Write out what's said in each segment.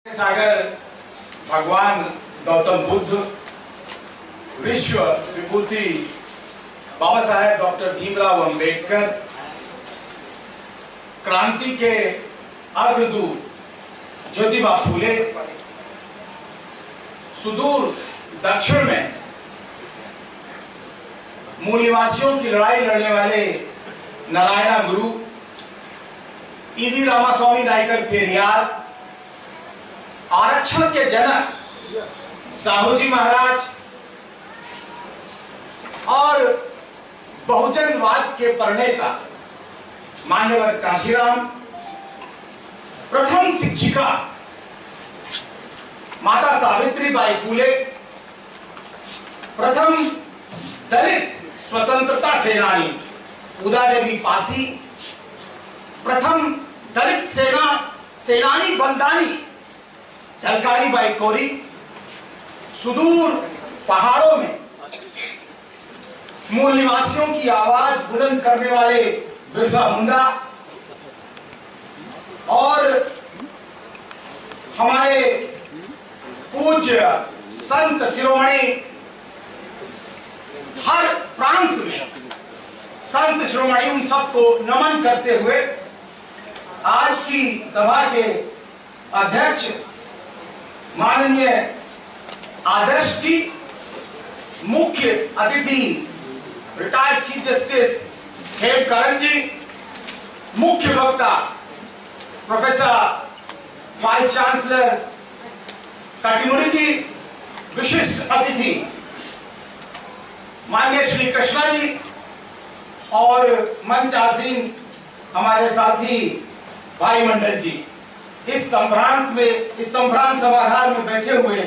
सागर भगवान गौतम बुद्ध, विश्व विभूति बाबा साहेब डॉक्टर भीमराव अंबेडकर, क्रांति के अग्रदूत ज्योतिबा फूले, सुदूर दक्षिण में मूल निवासियों की लड़ाई लड़ने वाले नारायण गुरु, ईवी रामास्वामी नायकर पेरियार, आरक्षण के जनक साहूजी महाराज और बहुजनवाद के प्रणेता मान्यवर काशीराम, प्रथम शिक्षिका माता सावित्रीबाई फूले, प्रथम दलित स्वतंत्रता सेनानी उदादेवी पासी, प्रथम दलित सेनानी बलिदानी झलकारी बाई कोरी, सुदूर पहाड़ों में मूल निवासियों की आवाज बुलंद करने वाले बिरसा मुंडा और हमारे पूज्य संत शिरोमणि, हर प्रांत में संत शिरोमणि, उन सबको नमन करते हुए आज की सभा के अध्यक्ष माननीय आदर्श जी, मुख्य अतिथि रिटायर्ड चीफ जस्टिस हेमकरण जी, मुख्य वक्ता प्रोफेसर वाइस चांसलर कटिमुड़ी जी, विशिष्ट अतिथि माननीय श्री कृष्णा जी और मंच आसीन हमारे साथी भाई मंडल जी, इस संभ्रांत सभागार में बैठे हुए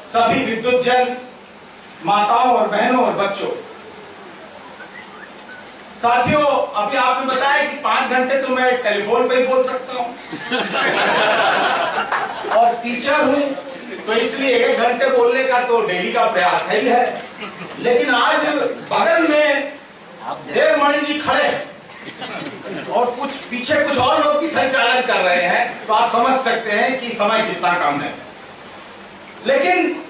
सभी विद्युत जन, माताओं और बहनों और बच्चों, साथियों, अभी आपने बताया कि 5 घंटे तो मैं टेलीफोन पे ही बोल सकता हूं और टीचर हूं तो इसलिए 1 घंटे बोलने का तो डेली का प्रयास है ही है। लेकिन आज बगल में देवमणि जी खड़े और कुछ पीछे कुछ और लोग भी संचालन कर रहे हैं, तो आप समझ सकते हैं कि समय कितना कम है। लेकिन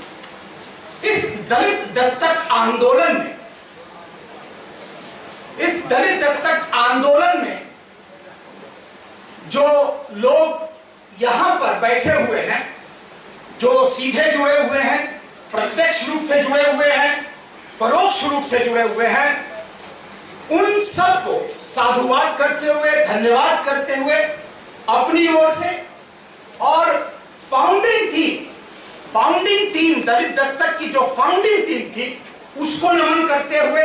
इस दलित दस्तक आंदोलन में जो लोग यहां पर बैठे हुए हैं, जो सीधे जुड़े हुए हैं, प्रत्यक्ष रूप से जुड़े हुए हैं, परोक्ष रूप से जुड़े हुए हैं, उन सबको साधुवाद करते हुए, धन्यवाद करते हुए अपनी ओर से और फाउंडिंग टीम दलित दस्तक की जो फाउंडिंग टीम थी उसको नमन करते हुए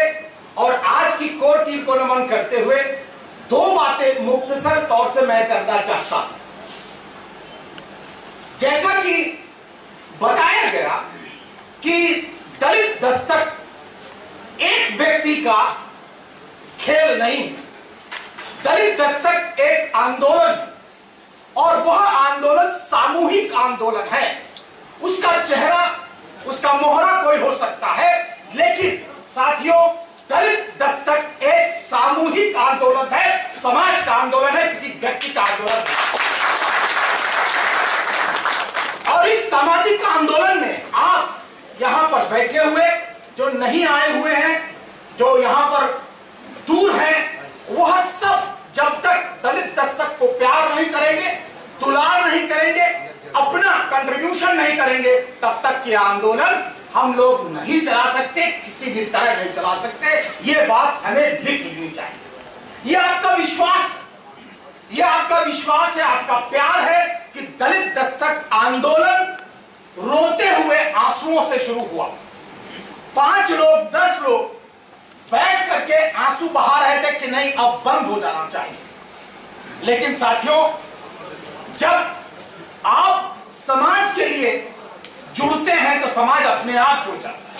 और आज की कोर टीम को नमन करते हुए 2 बातें मुख्तसर तौर से मैं करना चाहता हूं। जैसा कि बताया गया कि दलित दस्तक एक व्यक्ति का खेल नहीं, दलित दस्तक एक आंदोलन और वह आंदोलन सामूहिक आंदोलन है। उसका चेहरा, उसका मोहरा कोई हो सकता है, लेकिन साथियों, दलित दस्तक एक सामूहिक आंदोलन है, समाज का आंदोलन है, किसी व्यक्ति का आंदोलन है। और इस सामाजिक आंदोलन में आप यहां पर बैठे हुए, जो नहीं आए हुए हैं, जो यहां पर दूर हैं, वह सब जब तक दलित दस्तक को प्यार नहीं करेंगे, दुलार नहीं करेंगे, अपना कंट्रीब्यूशन नहीं करेंगे, तब तक ये आंदोलन हम लोग नहीं चला सकते, किसी भी तरह नहीं चला सकते। ये बात हमें लिख लेनी चाहिए। ये आपका विश्वास है, आपका प्यार है कि दलित दस्तक आंदोलन रोते हुए आंसुओं से शुरू हुआ। 5 लोग 10 लोग बैठ करके आंसू बहा रहे थे कि नहीं, अब बंद हो जाना चाहिए। लेकिन साथियों, जब आप समाज के लिए जुड़ते हैं तो समाज अपने आप जुड़ जाता है।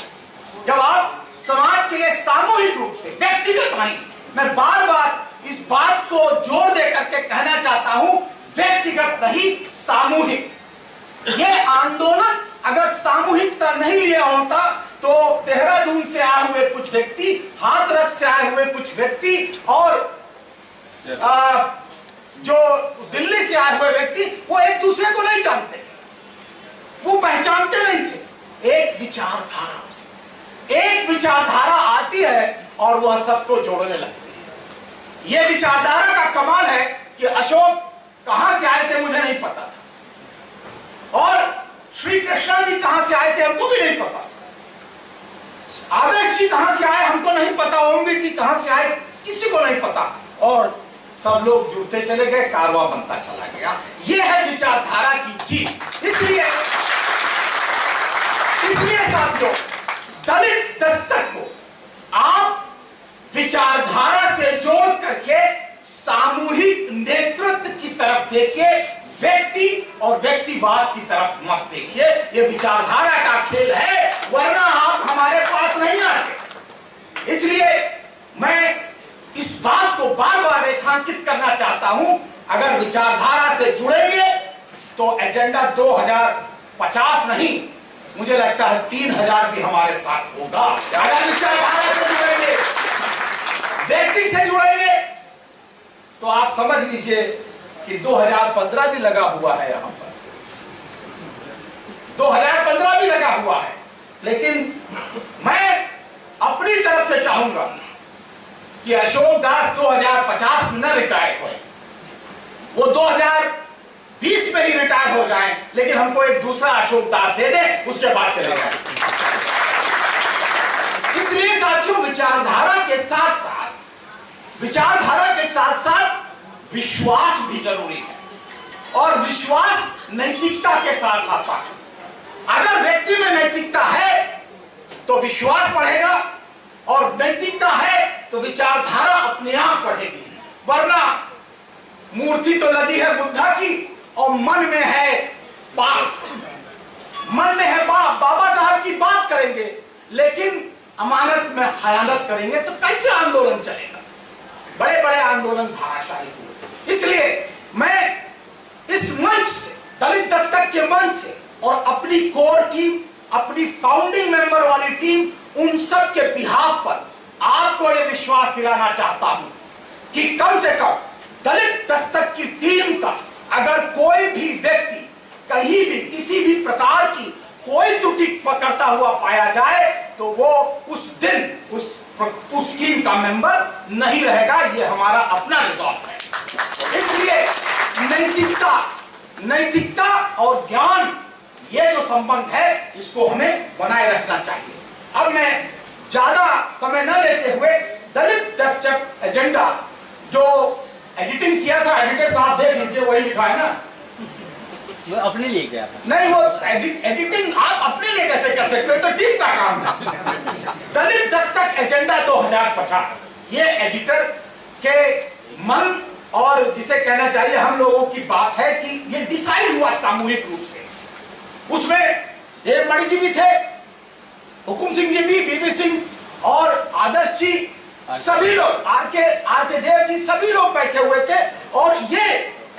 जब आप समाज के लिए सामूहिक रूप से, व्यक्तिगत नहीं, मैं बार बार इस बात को जोर दे करके कहना चाहता हूं, व्यक्तिगत नहीं, सामूहिक। यह आंदोलन अगर सामूहिकता नहीं लिया होता तो देहरादून से आए हुए कुछ व्यक्ति, हाथरस से आए हुए कुछ व्यक्ति और जो दिल्ली से आए हुए व्यक्ति वो एक दूसरे को नहीं जानते थे। वो पहचानते नहीं थे। एक विचारधारा आती है और वह सबको जोड़ने लगती है। यह विचारधारा का कमाल है कि अशोक कहां से आए थे मुझे नहीं पता था, और श्री कृष्णा जी कहां से आए थे हमको भी नहीं पता था, आदर्श जी कहां से आए हमको नहीं पता, ओमवीर जी कहां से आए किसी को नहीं पता, और सब लोग जुड़ते चले गए, कारवां बनता चला गया। यह है विचारधारा की जीत। इसलिए साथियों, दलित दस्तक को आप विचारधारा से जोड़ करके सामूहिक नेतृत्व की तरफ देखिए, व्यक्ति और व्यक्तिवाद की तरफ मत देखिए। यह विचारधारा का खेल है, वरना आप हमारे पास नहीं आते। इसलिए मैं इस बात को बार बार रेखांकित करना चाहता हूं, अगर विचारधारा से जुड़ेंगे तो एजेंडा 2050 नहीं, मुझे लगता है 3000 भी हमारे साथ होगा। अगर विचारधारा से जुड़ेंगे, व्यक्ति से जुड़ेंगे, तो आप समझ लीजिए कि 2015 भी लगा हुआ है, यहां पर 2015 भी लगा हुआ है। लेकिन मैं अपनी तरफ से चाहूंगा कि अशोक दास 2050 में न रिटायर हुए, वो 2020 में ही रिटायर हो जाएं, लेकिन हमको एक दूसरा अशोक दास दे दे, उसके बाद चले जाए। इसलिए साथियों, विचारधारा के साथ साथ विश्वास भी जरूरी है, और विश्वास नैतिकता के साथ आता है। अगर व्यक्ति में नैतिकता है तो विश्वास बढ़ेगा, और नैतिकता है तो विचारधारा अपने आप बढ़ेगी। वरना मूर्ति तो लगी है बुद्धा की और मन में है पाप, बाबा साहब की बात करेंगे लेकिन अमानत में खयानत करेंगे तो कैसे आंदोलन चलेगा? बड़े बड़े आंदोलन धाराशाही हुए। इसलिए मैं इस मंच से, दलित दस्तक के मंच से, और अपनी कोर टीम, अपनी फाउंडिंग मेंबर वाली टीम, उन सब के बिहाफ पर आपको यह विश्वास दिलाना चाहता हूं कि कम से कम दलित दस्तक की टीम का अगर कोई भी व्यक्ति कहीं भी किसी भी प्रकार की कोई त्रुटि पकड़ता हुआ पाया जाए तो वो उस दिन उस टीम का मेंबर नहीं रहेगा। ये हमारा अपना रिजॉल्व है। इसलिए नैतिकता और ज्ञान, ये जो संबंध है, इसको हमें बनाए रखना चाहिए। अब मैं ज्यादा समय न लेते हुए दलित दस्तक एजेंडा जो एडिटिंग किया था, एडिटर साहब देख लीजिए, वही लिखा है ना, वो अपने लिए क्या था? नहीं, वो एडिटिंग आप अपने लिए कैसे कर सकते हो, तो टीम का काम था। दलित दस्तक एजेंडा 2050, ये एडिटर के मन और जिसे कहना चाहिए हम लोगों की बात है कि ये डिसाइड हुआ सामूहिक रूप से। उसमें देवमणि जी भी थे, हुकुम सिंह जी भी, बीबी सिंह और आदर्श जी, सभी लोग, आर के देव जी, सभी लोग बैठे हुए थे। और ये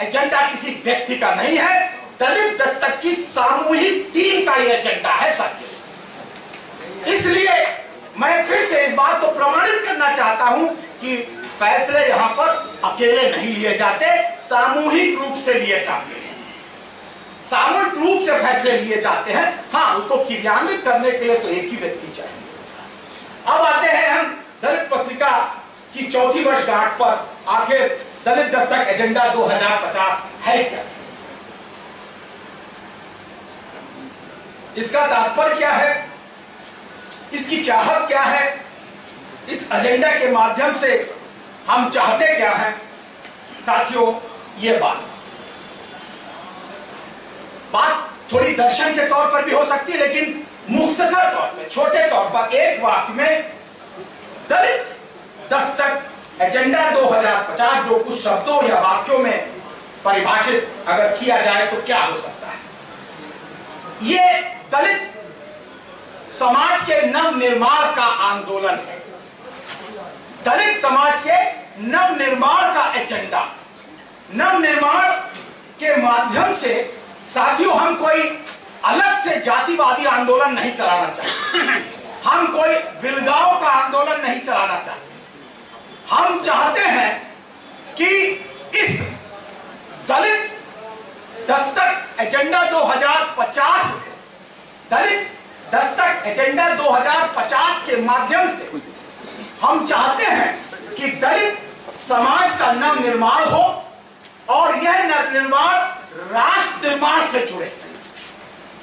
एजेंडा किसी व्यक्ति का नहीं है, दलित दस्तक की सामूहिक टीम का ये एजेंडा है साथियों। इसलिए मैं फिर से इस बात को प्रमाणित करना चाहता हूं कि फैसले यहां पर अकेले नहीं लिए जाते, सामूहिक रूप से लिए जाते हैं, सामूहिक रूप से फैसले लिए जाते हैं। हाँ, उसको क्रियान्वित करने के लिए तो एक ही व्यक्ति चाहिए। अब आते हैं हम दलित पत्रिका की 4वीं वर्षगांठ पर। आखिर दलित दस्तक एजेंडा 2050 है क्या? इसका तात्पर्य क्या है? इसकी चाहत क्या है? इस एजेंडा के माध्यम से हम चाहते क्या हैं? साथियों, ये बात थोड़ी दर्शन के तौर पर भी हो सकती है, लेकिन मुख्तसर तौर पर, छोटे तौर पर एक वाक्य में दलित दस्तक एजेंडा 2050 जो कुछ शब्दों या वाक्यों में परिभाषित अगर किया जाए तो क्या हो सकता है? ये दलित समाज के नव निर्माण का आंदोलन है, दलित समाज के नव निर्माण का एजेंडा। नव निर्माण के माध्यम से साथियों हम कोई अलग से जातिवादी आंदोलन नहीं चलाना चाहते, हम कोई विलगाव का आंदोलन नहीं चलाना चाहते। हम चाहते हैं कि इस दलित दस्तक एजेंडा 2050 से दलित दस्तक एजेंडा 2050 के माध्यम से हम चाहते हैं कि दलित समाज का नव निर्माण हो और यह नव निर्माण राष्ट्र निर्माण से जुड़े।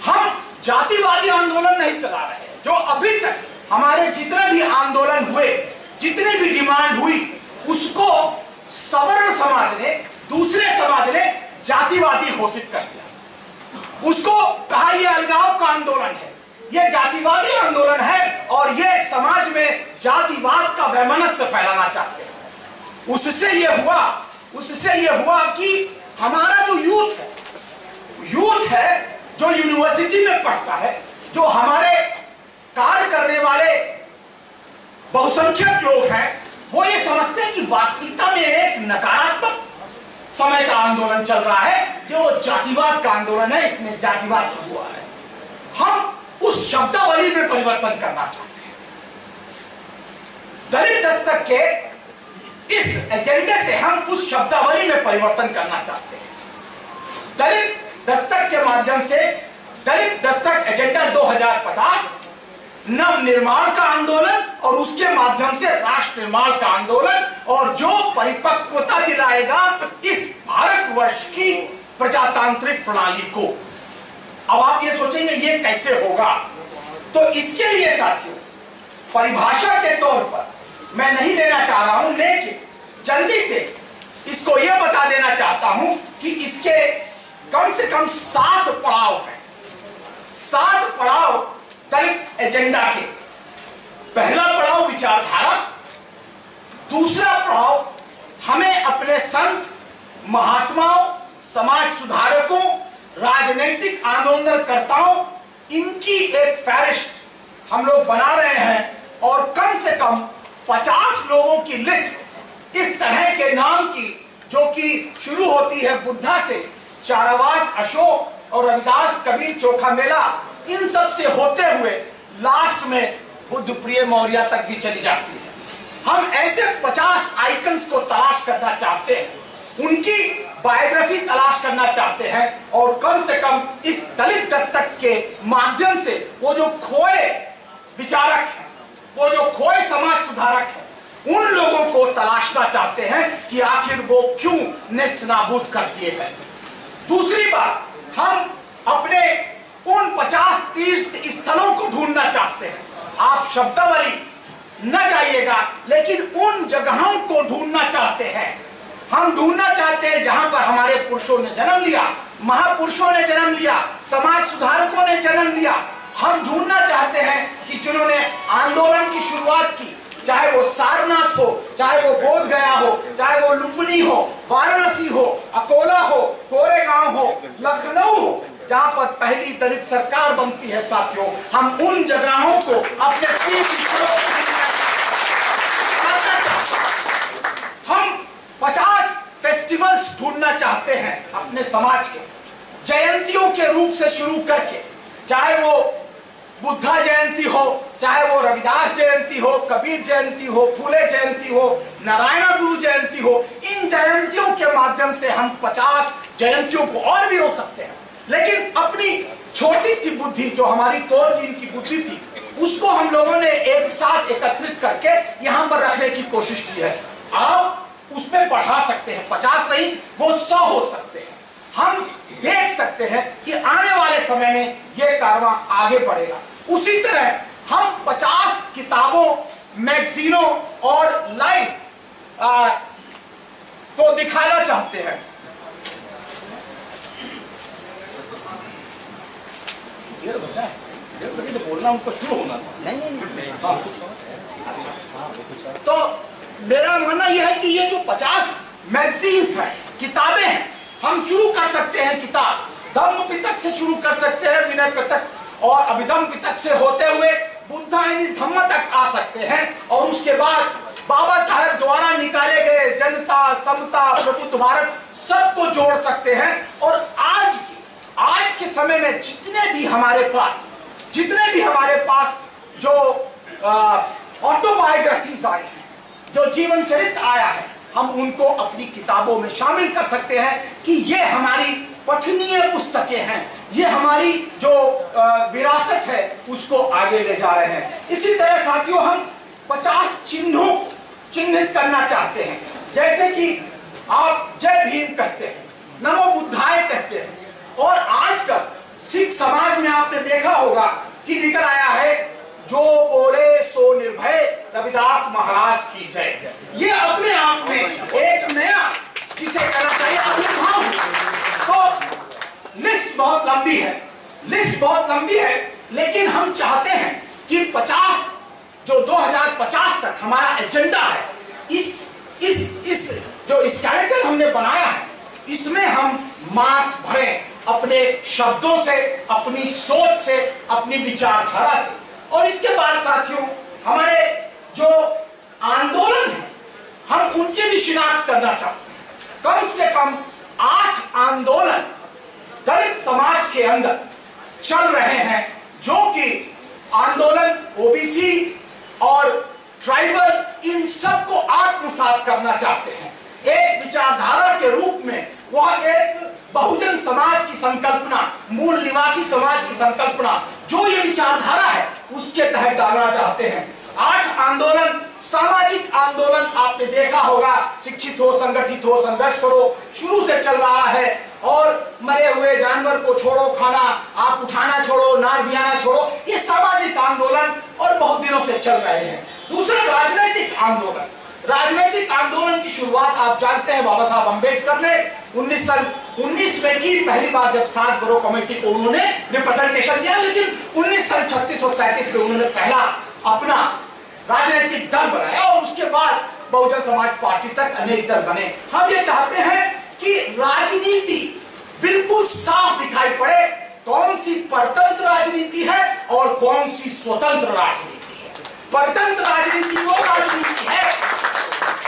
हम जातिवादी आंदोलन नहीं चला रहे हैं। जो अभी तक हमारे जितने भी आंदोलन हुए, जितनी भी डिमांड हुई, उसको सवर्ण समाज ने, दूसरे समाज ने जातिवादी घोषित कर दिया। उसको कहा यह अलगाव का आंदोलन है, यह जातिवादी आंदोलन है और यह समाज में जातिवाद का वैमनस्य फैलाना चाहते हैं। उससे यह हुआ कि हमारा जो यूथ है जो यूनिवर्सिटी में पढ़ता है, जो हमारे कार्य करने वाले बहुसंख्यक लोग हैं, वो ये समझते हैं कि वास्तविकता में एक नकारात्मक समय का आंदोलन चल रहा है, जो जातिवाद का आंदोलन है, इसमें जातिवाद हुआ है। हम उस शब्दावली में परिवर्तन करना चाहते हैं। दलित दस्तक के इस एजेंडे से हम उस शब्दावली में परिवर्तन करना चाहते हैं। दलित दस्तक के माध्यम से दलित दस्तक एजेंडा 2050 नव निर्माण का आंदोलन और उसके माध्यम से राष्ट्र निर्माण का आंदोलन, और जो परिपक्वता दिलाएगा इस भारतवर्ष की प्रजातांत्रिक प्रणाली को। अब आप ये सोचेंगे ये कैसे होगा, तो इसके लिए साथियों परिभाषा के तौर पर मैं नहीं देना चाह रहा हूं, लेकिन जल्दी से इसको यह बता देना चाहता हूं कि इसके कम से कम 7 पड़ाव हैं। 7 पड़ाव दलित एजेंडा के। पहला पड़ाव विचारधारा, दूसरा पड़ाव हमें अपने संत, महात्माओं, समाज सुधारकों, राजनीतिक आंदोलनकर्ताओं, इनकी एक फहरिस्त हम लोग बना रहे हैं और कम से कम 50 लोगों की लिस्ट इस तरह के नाम की, जो कि शुरू होती है बुद्धा से, चारवाक, अशोक और रविदास, कबीर, चोखा मेला, इन सब से होते हुए लास्ट में बुद्ध प्रिय मौर्य तक भी चली जाती है। हम ऐसे 50 आइकन्स को तलाश करना चाहते हैं, उनकी बायोग्राफी तलाश करना चाहते हैं और कम से कम इस दलित दस्तक के माध्यम से वो जो खोए विचारक हैं, वो जो खोए समाज सुधारक हैं, उन लोगों को तलाशना चाहते हैं कि आखिर वो क्यों नेस्तनाबूद कर दिए गए। दूसरी बात, हम अपने उन 50 तीर्थ स्थलों को ढूंढना चाहते हैं। आप शब्दावली न जाइएगा, लेकिन उन जगहों को ढूंढना चाहते हैं। हम ढूंढना चाहते हैं जहां पर हमारे पुरुषों ने जन्म लिया, महापुरुषों ने जन्म लिया, समाज सुधारकों ने जन्म लिया। हम ढूंढना चाहते हैं कि जिन्होंने आंदोलन की शुरुआत की, चाहे वो सारनाथ हो, चाहे वो बोध गया हो, चाहे वो लुम्बिनी हो, वाराणसी हो, अकोला हो, कोरेगांव हो, लखनऊ हो, जहां पर पहली दलित सरकार बनती है। साथियों, हम उन जगहों को अपने हम 50 फेस्टिवल्स ढूंढना चाहते हैं अपने समाज के, जयंतियों के रूप से शुरू करके, चाहे वो बुद्धा जयंती हो, चाहे वो रविदास जयंती हो, कबीर जयंती हो, फूले जयंती हो, नारायण गुरु जयंती हो। इन जयंतियों के माध्यम से हम 50 जयंतियों को, और भी हो सकते हैं, लेकिन अपनी छोटी सी बुद्धि, जो हमारी कोर टीम की बुद्धि थी, उसको हम लोगों ने एक साथ एकत्रित करके यहां पर रखने की कोशिश की है। आप उसमें बढ़ा सकते हैं, 50 नहीं, वो 100 हो सकते हैं। हम देख सकते हैं कि आने वाले समय में यह कारवां आगे बढ़ेगा। उसी तरह हम 50 किताबों, मैगजीनों और लाइव को दिखाना चाहते हैं। डेढ़ बजा है, 1:30 बजे तो बोलना उनको शुरू होना था। नहीं। हाँ, तो मेरा मानना यह है कि ये जो 50 मैगजीन्स हैं, किताबें हैं, हम शुरू कर सकते हैं। किताब धम्म पिटक से शुरू कर सकते हैं, विनय पिटक और अभिधम्म पिटक से होते हुए बुद्धा धम्म तक आ सकते हैं, और उसके बाद बाबा साहब द्वारा निकाले गए जनता, समता, प्रबुद्ध भारत, सबको जोड़ सकते हैं। और आज के समय में जितने भी हमारे पास जो ऑटोबायोग्राफीज आई हैं, जो जीवन चरित्र आया है, हम उनको अपनी किताबों में शामिल कर सकते हैं कि ये हमारी पठनीय पुस्तकें हैं। ये हमारी जो विरासत है उसको आगे ले जा रहे हैं। इसी तरह साथियों हम 50 चिन्हों को चिन्हित करना चाहते हैं, जैसे कि आप जय भीम कहते हैं, नमो बुद्धाय कहते हैं, और आजकल सिख समाज में आपने देखा होगा कि निकल आया है जो बोले सो निर्भय रविदास महाराज की जय। ये अपने आप में एक नया जिसे कहना चाहिए आविर्भाव। तो लिस्ट बहुत लंबी है, लिस्ट बहुत लंबी है, लेकिन हम चाहते हैं कि 50 जो 2050 तक हमारा एजेंडा है, इस जो इस कैलेंडर हमने बनाया है इसमें हम मास भरें अपने शब्दों से, अपनी सोच से, अपनी विचारधारा से। और इसके बाद साथियों हमारे जो आंदोलन है हम उनकी भी शिनाख्त करना चाहते हैं। कम से कम 8 आंदोलन दलित समाज के अंदर चल रहे हैं, जो कि आंदोलन ओबीसी और ट्राइबल इन सब को आत्मसात करना चाहते हैं। एक विचारधारा के रूप में वह एक बहुजन समाज की संकल्पना, मूल निवासी समाज की संकल्पना, जो ये विचारधारा है उसके तहत डालना चाहते हैं। 8 आंदोलन सामाजिक आंदोलन आपने देखा होगा, शिक्षित हो, संगठित हो, संघर्ष करो, शुरू से चल रहा है। और मरे हुए जानवर को छोड़ो खाना, आप उठाना छोड़ो, नार बियाना छोड़ो, ये सामाजिक आंदोलन और बहुत दिनों से चल रहे हैं। दूसरा राजनीतिक आंदोलन। राजनीतिक आंदोलन की शुरुआत आप जानते हैं बाबा साहब अम्बेडकर ने 1919 में की। पहली बार जब 7 बड़ों कमेटी को उन्होंने रिप्रेजेंटेशन दिया, लेकिन 1936 और 37 में उन्होंने पहला अपना राजनीतिक दल बनाया और उसके बाद बहुजन समाज पार्टी तक अनेक दल बने। हम ये चाहते हैं कि राजनीति बिल्कुल साफ दिखाई पड़े, कौन सी परतंत्र राजनीति है और कौन सी स्वतंत्र राजनीति है। परतंत्र राजनीति वो राजनीति है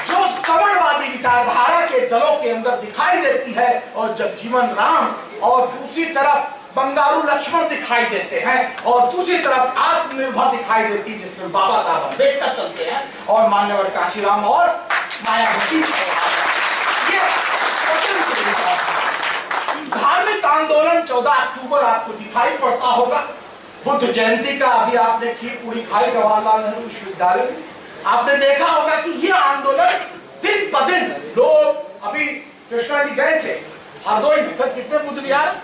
जो सवर्णवादी विचारधारा के दलों के अंदर दिखाई देती है और जगजीवन राम और दूसरी तरफ बंगारू लक्ष्मण दिखाई देते हैं और दूसरी तरफ आत्मनिर्भर दिखाई देती है, जिसमें बाबा साहब अम्बेडकर चलते हैं और मान्यवर काशीराम और मायावती। धार्मिक आंदोलन 14 अक्टूबर आपको दिखाई पड़ता होगा। बुद्ध जयंती का अभी आपने खीर पूरी खाई जवाहरलाल नेहरू विश्वविद्यालय में, आपने देखा होगा कि ये आंदोलन दिन ब दिन लोग, अभी कृष्णा जी गए थे हरदोई में, सर कितने बुद्ध विहार?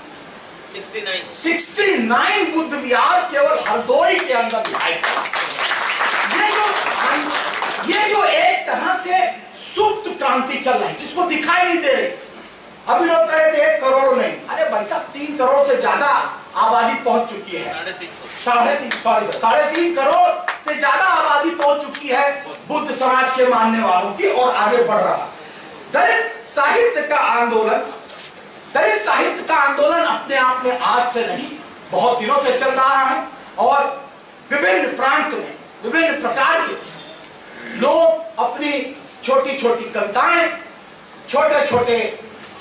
69 बुद्ध विहार केवल हरदोई के अंदर दिखाई पड़ा। ये जो एक तरह से सुप्त क्रांति चल रही है जिसको दिखाई नहीं दे रही। अभी लोग कह रहे थे 1 करोड़ नहीं, अरे भाई साहब 3 करोड़ से ज्यादा आबादी पहुंच चुकी है। 3.5 करोड़ से ज्यादा आबादी पहुंच चुकी है बुद्ध समाज के मानने वालों की, और आगे बढ़ रहा। दलित साहित्य का आंदोलन अपने आप में आज से नहीं, बहुत दिनों से चल रहा है और विभिन्न प्रांत में विभिन्न प्रकार के लोग अपनी छोटी छोटी कविताएं, छोटे छोटे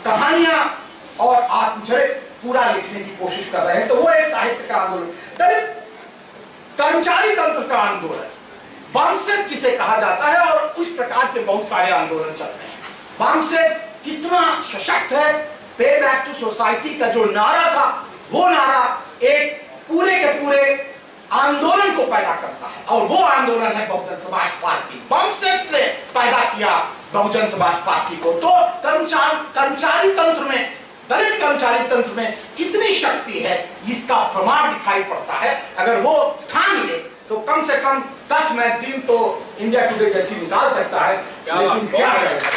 कहानियां और आत्मचरित पूरा लिखने की कोशिश कर रहे हैं। तो वो एक साहित्य का आंदोलन। दलित कर्मचारी तंत्र का आंदोलन, वामसेफ जिसे कहा जाता है, और उस प्रकार के बहुत सारे आंदोलन चल रहे हैं। वामसेफ कितना सशक्त है, पे बैक टू सोसाइटी का जो नारा था, वो नारा एक पूरे के पूरे आंदोलन को पैदा करता है, और वो आंदोलन है बहुजन समाज पार्टी। वामसेफ ने पैदा किया बहुजन समाज पार्टी को। तो कर्मचारी तंत्र में, दलित कर्मचारी तंत्र में कितनी शक्ति है इसका प्रमाण दिखाई पड़ता है। अगर वो ठान ले तो कम से कम 10 मैगजीन तो इंडिया टुडे जैसी निकाल सकता है, लेकिन क्या करेगा।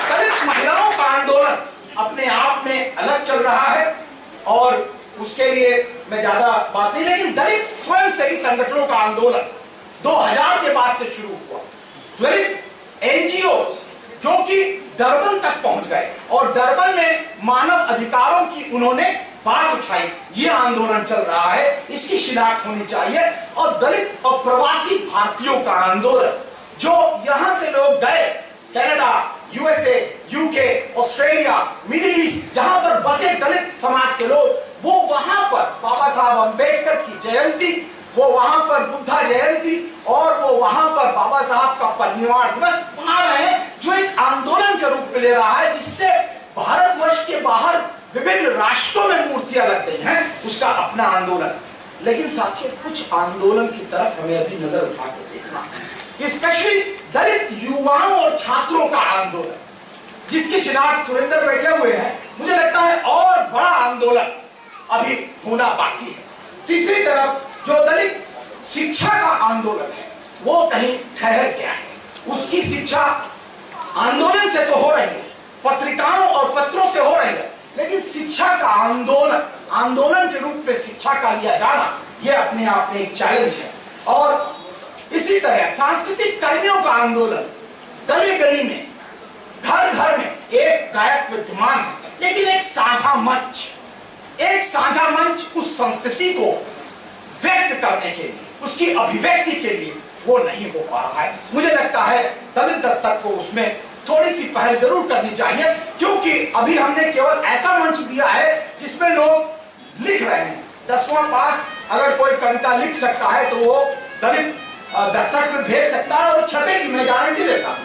दलित महिलाओं का आंदोलन अपने आप में अलग चल रहा है और उसके लिए मैं ज्यादा बात नहीं, लेकिन दलित स्वयंसेवी संगठनों का आंदोलन 2000 के बाद से शुरू हुआ। दलित एनजीओ जो कि डरबन तक पहुंच गए और डरबन में मानव अधिकारों की उन्होंने बात उठाई। ये आंदोलन चल रहा है, इसकी शिनाख्त होनी चाहिए। और दलित और प्रवासी भारतीयों का आंदोलन, जो यहां से लोग गए Canada, USA, UK, Australia, middle east, जहां पर बसे दलित समाज के लोग, वो वहां पर बाबा साहब अम्बेडकर की जयंती, वो वहां पर बुद्धा जयंती और वो वहां पर बाबा साहब का परिनिर्वाण दिवस मना रहे हैं, जो एक आंदोलन के रूप में ले रहा है, जिससे भारतवर्ष के बाहर विभिन्न राष्ट्रों में मूर्तियां लग गई हैं, उसका अपना आंदोलन। लेकिन साथियों, कुछ आंदोलन की तरफ हमें अभी नजर उठाकर देखना है, स्पेशली दलित युवाओं और छात्रों का आंदोलन, जिसके खिलाफ सुरेंद्र बैठे हुए हैं। मुझे लगता है और बड़ा आंदोलन अभी होना बाकी है। तीसरी तरफ जो दलित शिक्षा का आंदोलन है, वो कहीं ठहर गया है। उसकी शिक्षा आंदोलन से तो हो रही है, पत्रिकाओं और पत्रों से हो रही है, लेकिन शिक्षा का आंदोलन के रूप में शिक्षा का लिया जाना, यह अपने आप में एक चैलेंज है। और इसी तरह सांस्कृतिक कर्मियों का आंदोलन, गली गली में, घर घर में एक गायक विद्यमान है, लेकिन एक साझा मंच उस संस्कृति को व्यक्त करने के लिए, उसकी अभिव्यक्ति के लिए वो नहीं हो पा रहा है। मुझे लगता है दलित दस्तक को उसमें थोड़ी सी पहल जरूर करनी चाहिए, क्योंकि अभी हमने केवल ऐसा मंच दिया है जिसमें लोग लिख रहे हैं। 10वां पास अगर कोई कविता लिख सकता है तो वो दलित दस्तक में भेज सकता है और छपेगी, मैं गारंटी देता हूं।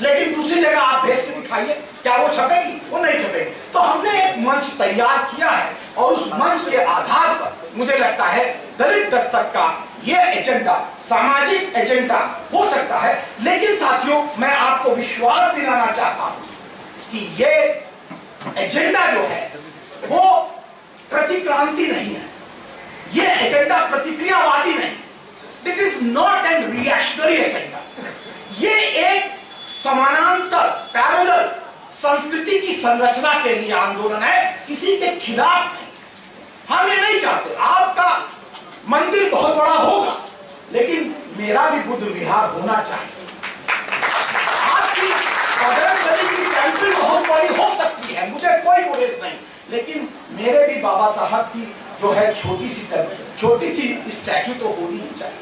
लेकिन दूसरी जगह आप भेज के दिखाइए, क्या वो छपेगी? वो नहीं छपेगी। तो हमने एक मंच तैयार किया है और उस मंच के आधार पर मुझे लगता है दलित दस्तक का ये एजेंडा सामाजिक एजेंडा हो सकता है। लेकिन साथियों, मैं आपको विश्वास दिलाना चाहता हूं कि ये एजेंडा जो है वो प्रतिक्रांति नहीं है, ये एजेंडा प्रतिक्रियावादी नहीं। This is not an reactionary agenda. ये एक समानांतर पैरेलल संस्कृति की संरचना के लिए आंदोलन है, किसी के खिलाफ नहीं। हम ये नहीं चाहते आपका मंदिर बहुत बड़ा होगा, लेकिन मेरा भी बुद्ध विहार होना चाहिए। आपकी बजरंग बली की टेंपल बहुत बड़ी हो सकती है, मुझे कोई गुरेज नहीं, लेकिन मेरे भी बाबा साहब की जो है छोटी सी स्टैचू तो होनी ही चाहिए।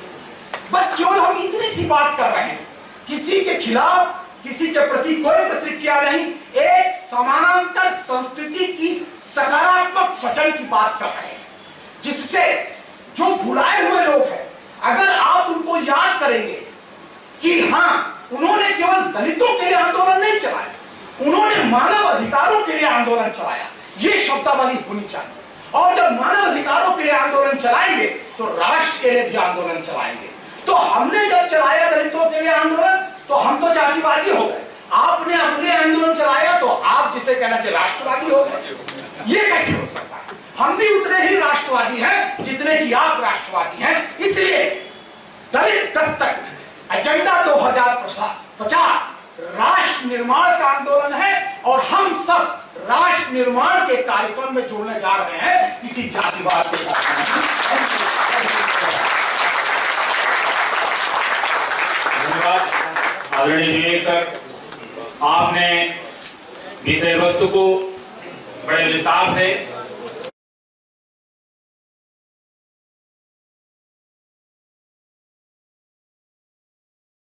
बस केवल हम इतनी सी बात कर रहे हैं, किसी के खिलाफ, किसी के प्रति कोई प्रतिक्रिया नहीं, एक समानांतर संस्कृति की सकारात्मक स्वचन की बात कर रहे हैं, जिससे जो भुलाए हुए लोग हैं, अगर आप उनको याद करेंगे कि हाँ, उन्होंने केवल दलितों के लिए आंदोलन नहीं चलाया, उन्होंने मानव अधिकारों के लिए आंदोलन चलाया, ये शब्दावली होनी चाहिए। और जब मानव अधिकारों के लिए आंदोलन चलाएंगे तो राष्ट्र के लिए भी आंदोलन चलाएंगे। तो हमने जब चलाया दलितों के लिए आंदोलन तो हम तो जातिवादी हो गए, आपने अपने आंदोलन चलाया तो आप जिसे कहना चाहिए राष्ट्रवादी हो गए। ये कैसे हो सकता है? हम भी उतने ही राष्ट्रवादी हैं जितने कि आप राष्ट्रवादी हैं। इसलिए दलित दस्तक एजेंडा 2050 राष्ट्र निर्माण का आंदोलन है और हम सब राष्ट्र निर्माण के कार्यक्रम में जुड़ने जा रहे हैं, किसी जातिवाद के साथ। धन्यवाद आदरणीय विवेक सर, आपने विषय वस्तु को बड़े विस्तार से